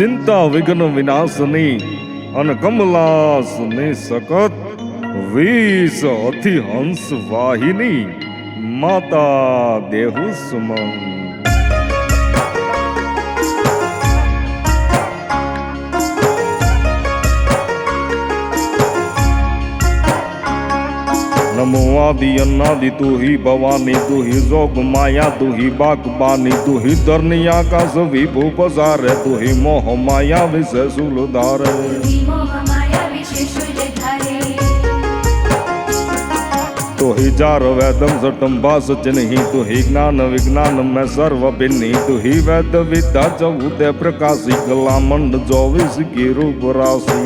चिंता विघ्न विनाशनी अन कमलासनी सकत वीस अति हंस वाहिनी माता देहु सुमन। नमो आदि अन्नादि तू ही भवानी, तू ही जोग माया, तू ही बागबानी, तू ही धरनी आकाश विभू पसार, तू ही मोह माया विषय शूलधार। तू ही जार वेदम सटम भास चिन्ही, तू ही ज्ञान विज्ञान में सर्व भिन्नी, तू ही वेद विद्या चौदह प्रकाशी, कला मंड 24 की रूप राशि।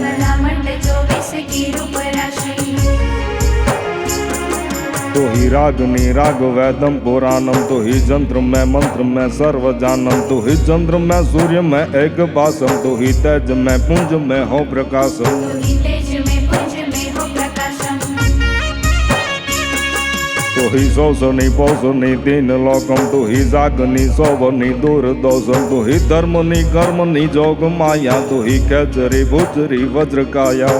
तो ही रागनी राग वेदम पुराणम, तो ही जंत्र में मंत्र में सर्व जानम, तो ही चंद्र में सूर्य में एक बासम, तो ही तेज में पुंज में हो प्रकाशम। तो ही शोषणी पोषणी तीन लोकम, तो ही जागनी सोवनी दूर दोषम, तो ही धर्मनी कर्मनी जोग माया, तो ही खेचरी भुचरी वज्र काया।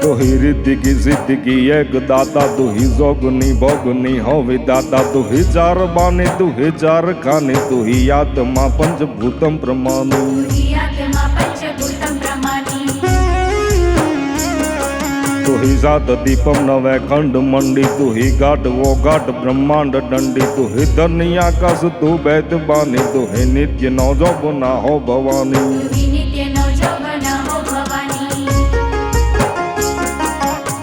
तो ही रिद्धि की सिद्धि की एक दाता, तू ही जोगनी भोगनी हो विदाता, तू ही चार बानी, तू ही चार खानी, तू ही आत्मा पंचभूतम प्रमाणी। तू ही सात दीपम नवे खंड मंडी, तू ही घाट वो घाट ब्रह्मांड डंडी, तू ही धरनी आकाश तू बैत बानी, तू ही नित्य नौजोग ना हो भवानी।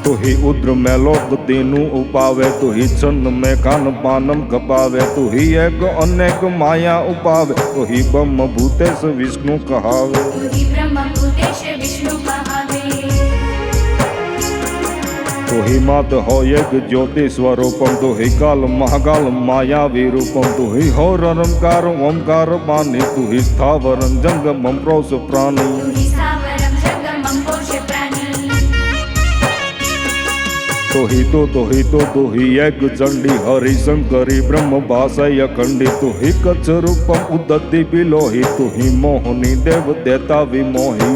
तू ही उद्र में लोक तीनू उपावे, तू ही छन्न में खान पानम कपावे, तू ही एक अनेक माया उपावे, तू ही ब्रह्म भूतेश विष्णु कहावे। तू ही मात हो एक ज्योति स्वरूपम, तू ही काल महाकाल मायावी रूपम, तू ही हो रंकार ओंकार बानी, तू ही स्थावर जंगमम प्रोष प्राणी। तो ही एक चंडी हरि शंकरी ब्रह्म भाषय अखंडी, तू ही कच्छ रूपम उदति बिलोही, तू ही मोहिनी देव देता विमोही।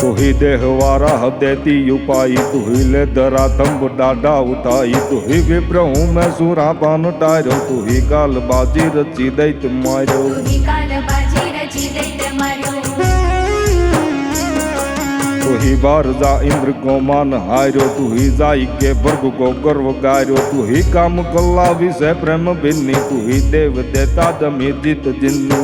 तू ही देहवारा देती उपाई, तू ही ले दरा तंब डाडा उठाई, तू ही विप्रहू में सुरा पान टायरो, तू ही काल बाजी रची दैत मारो। तू ही बार जा इंद्र को मान हारो, तू ही जाई के वर्ग को गर्व गारो, तू ही काम कल्ला विषय प्रेम भिन्नी, तू ही देव देता दमी जित जिन्नी।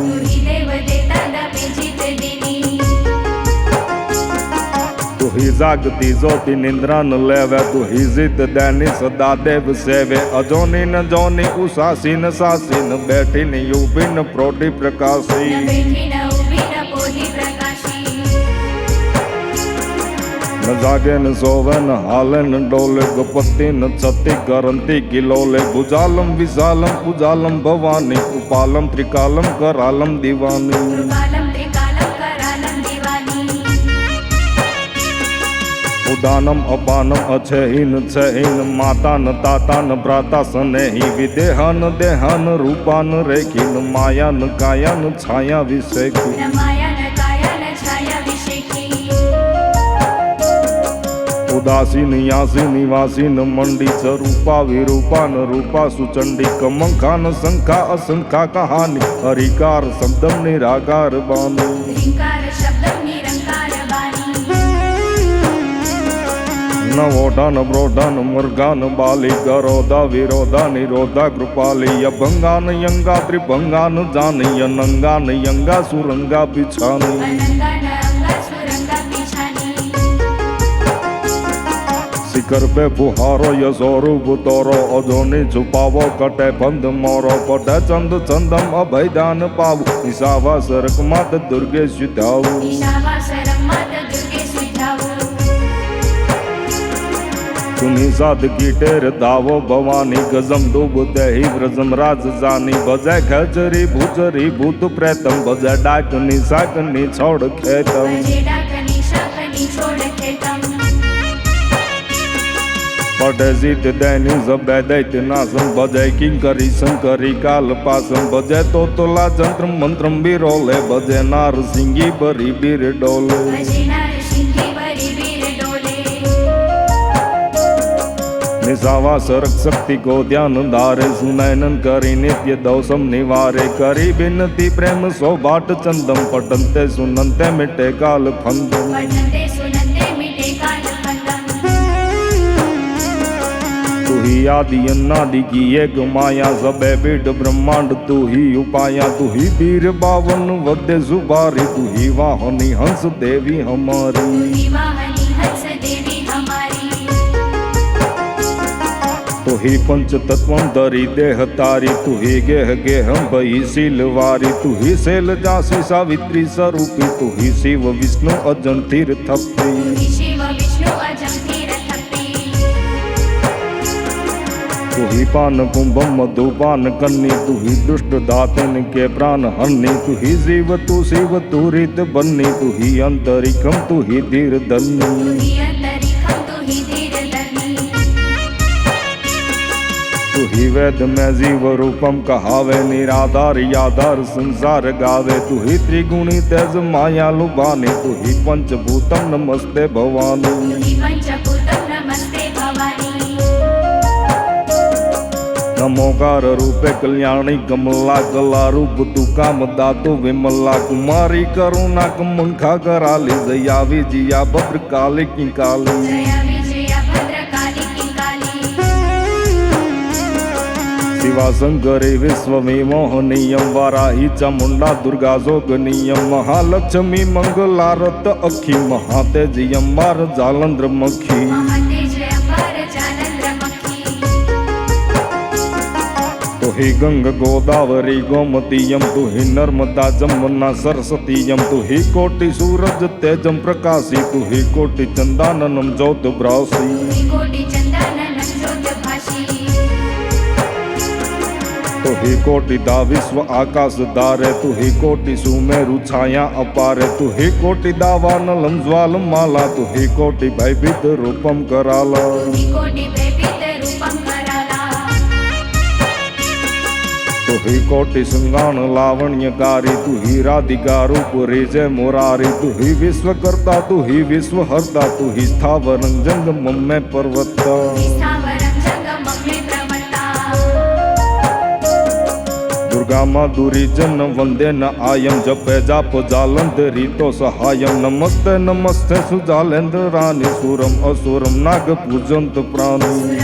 तू ही जागती ज्योति निंद्रा न लेवे, तू ही जित दैनी सदा देव सेवे, अजोनी न जोनी उसासी न सासी न बैठी न युबी न प्रोटी प्रकाशी। न जागे न सोवे न हाले न डोले, गपति न छति करंती किलोले, भुजालम विशालम उजालम भवानी, उपालम त्रिकालम करालम दीवानी। उदानम अपानम अछहीन छहीन, माता न ताता न भ्राता स्नेही, विदेहा न देहा न रूपा न रेखी, न माया न काया न छाया विषेकी। उदासीन यासीन निवासीन मंडी च रूपा विरूपा न रूपा सुचंडी, कमंखा न संखा असंखा कहानी, हरिकार शब्दम निराकार बानी। नवोढन ब्रोढन मुर्गान बाली, गरोदा विरोधा निरोधा कृपाली, अभंगान यंगा त्रिभंगान जानी, अनंगान यंगा सुरंगा बिछानी। शिखर पे बुहारो यशोरु बुतोरो, अजोनी छुपावो कटे बंद मोरो, पटे चंद चंदम अभयदान पावु, ईशावा सरक मात दुर्गे सुधावु। सुनी साध की टेर दावो भवानी, गजम डूब दही व्रजम राज जानी, बजे खचरी भूचरी भूत प्रेतम, बजे डाकनी साकनी छोड़ खेतम। पटेजित दैनी जबे दैत्य नासम बजय किंकरी शंकरी काल पासम बजय तोतला जंत्र मंत्रम बिरोले बजय नार सिंगी बरी बीर डोले निसावा सरक शक्ति को ध्यान धारे सुनैनन करी नित्य दोषम निवारे करी बिनती प्रेम सो बाट चंदम पटंते सुनंते मिटे काल फंदम तू ही आदि अन्नादि की एक माया सबे बीड ब्रह्मांड तू ही उपाया तू ही वीर बावन वद्य सुबारी तू ही वाहनी हंस देवी हमारी तू ही पंच तत्वं दरी देह तारी तू ही गेह गेहम बही शीलवारी तू ही शैल जासी सावित्री स्वरूपी तू ही शिव विष्णु अजन तीर थप्पी तू ही पान कुंभम मधुपान कन्नी तू ही दुष्ट दातन के प्राण हन्नी तू ही जीव तू शिव तू रित बन्नी तू ही अंतरिक्षम तू ही धीर धन्नी तू ही वेद में जीव रूपम कहावे निराधार याधार संसार गावे तू ही त्रिगुणी तेज माया लुभानी तू ही पंचभूतम नमस्ते भवानी नमोकार रूपे कल्याणी कमला कला रूप तू काम दातु विमला कुमारी करुणा कमंखा कराली जया विजया भद्र काली की काली शिवा शंकरी विश्वमी मोहनीयम वाराही चामुंडा दुर्गा जोगनीयम महालक्ष्मी मंगलारत अखी महातेजियम मार जालंद्र मखी तू ही गंग गोदावरी गोमतीयम तू ही नर्मदा जमुना सरस्वतीयम तू ही कोटि सूरज तेजम प्रकाशी तू ही कोटि चंदाननम ज्योत ब्रासी तू ही कोटि दा विश्व आकाश दारे तू ही कोटि सुमेरु छाया अपारे तू ही कोटि दावानलम ज्वाल माला तू ही कोटि भयभीत रूपम कराला तू ही कोटि संगान लावण्यकारी तू ही राधिका रूप रिजय मुरारी तू ही विश्वकर्ता तू ही विश्वहर्ता तू ही स्थावरं जंगमं में पर्वता दुर्गा माधुरी जन वंदे न आयम जपे जाप जालंध रीतो सहायम नमस्ते नमस्ते सुजालेंद्र रानी सुरम असुरम नाग पूजंत प्राणी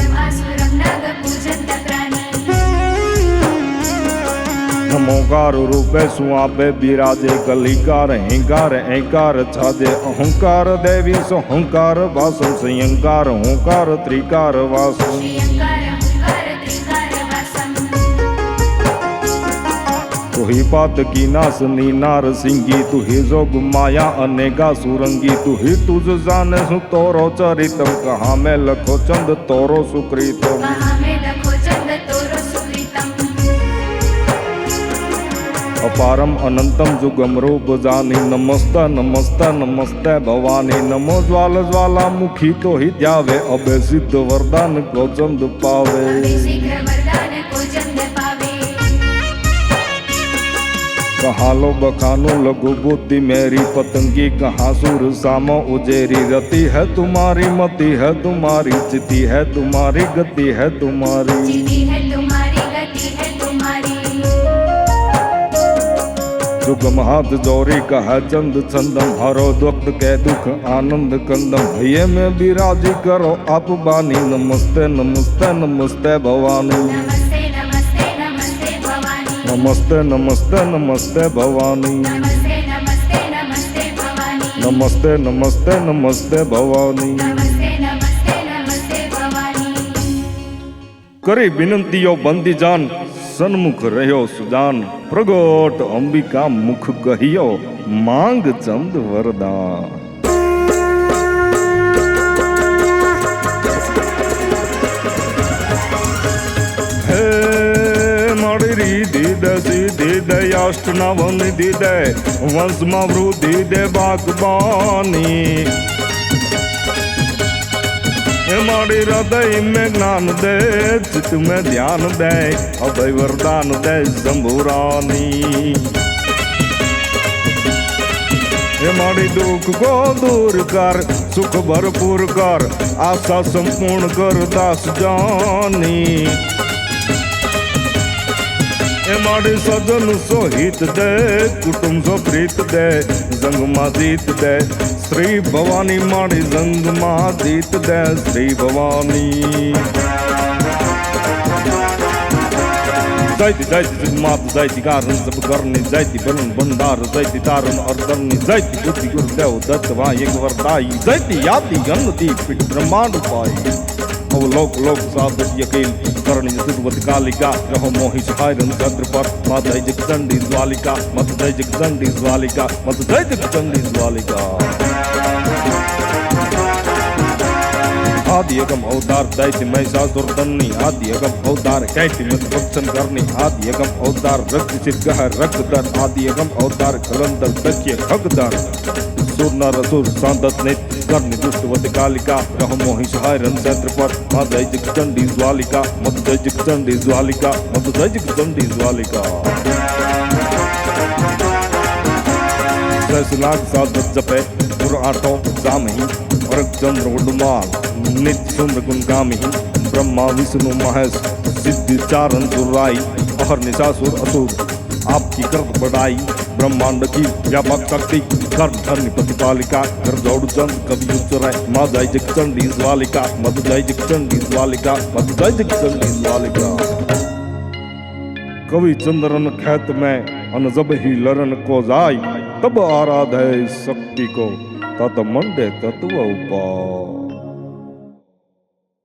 नमोकार रूपे सुआपे विराजे कलिकार हिंकार ऐकार छाजे अहंकार देवी सोहंकार वासम संयंकार होकार त्रिकार वासम तू ही पात की नासनी नार सिंगी तू ही जोग माया अनेगा सुरंगी तू ही तुझ जाने सु तोरो चरितम कहाँ में लखो चंद तोरो सुकृतम अपारम अनंतम जुगम रूप जानी नमस्ते नमस्ते नमस्ते भवानी नमो ज्वाल ज्वाला मुखी तो ही ध्यावे अबे सिद्ध वरदान को चंद पावे कहाँ लो बखानो लघु बुद्धि मेरी पतंगी कहाँ सुर सामो उजेरी रति है तुम्हारी मति है तुम्हारी चिति है तुम्हारी गति है तुम्हारी सुगम हाथ जोरी कह चंद चंदम हरो दुख के दुख आनंद कंदम ये में विराजी करो आप बानी नमस्ते नमस्ते नमस्ते भवानी नमस्ते नमस्ते नमस्ते भवानी नमस्ते नमस्ते नमस्ते भवानी करी विनंतियों बंदी जान सन्मुख रहो सुजान प्रगट अंबिका मुख कहियो मांग चंद वरदान सिद्धि दे अष्टनव निधि दे वंश वृद्धि दे बागबानी हे माड़ी हृदय में ज्ञान दे, चित में ध्यान दे, अभय वरदान दे शंभु रानी। हे माड़ी दुख को दूर कर, सुख भरपूर कर, आशा संपूर्ण कर दास जानी। हे माड़ी सजन सो हित दे, कुटुंब सो प्रीत दे, संग मां जीत दे, श्री भवानी माड़ी संग मां जीत दे, श्री भवानी। जायती जायती मात जायती कारण सब करनी, जायती बनन भंडार, जायती तारण और करनी, जायती बुद्धि गुरुदेव दत्त वहाँ एक वरदाई, जायती यादी गणती पिठ ब्रह्मांड पाई। अवलोक लोक साधक यकीन करणी सुरवती कालिका, रहो मोहि सहायरन छत्रपत, मत जय जगदंडी ज्वालिका, मत जय जगदंडी ज्वालिका, मत जय जगदंडी ज्वालिका। आदि अगम अवतार दैत्य महिषासुर दन्नी, आदि अगम अवतार कैटी मत भक्षण करनी, आदि अगम अवतार रक्त सिर गह रक्तदर, आदि अगम अवतार कलंदर दक्ष्य खगदर, सुर नर असुर सांदत नित्य करनी दुष्टवती कालिका, रहो मोहि सहायरन छत्रपत, मत जय जगदंडी ज्वालिका, मत जय जगदंडी ज्वालिका, मत जय जगदंडी ज्वालिका। सहस्रनाग साधक जपे पुर आठों जामहि, वर्ग चंद्र उडमाल नित्य सुम्र गुण गामी, ब्रह्मा विष्णु महेश सिद्धि चारण सुराई, अहर निशासुर असुर आपकी कर्त बढ़ाई, ब्रह्मांड की व्यापक शक्ति कर्म धर्म प्रतिपालिका, कर जोड़ चंद कवि उच्चराय, माँ जय जगदंडी ज्वालिका, मत जय जगदंडी ज्वालिका, मत जय जगदंडी ज्वालिका। कवि चंद्रन खेत में अन जब ही लरन को जाय, तब आराधे शक्ति को, तत मंडे तत्व उपाय।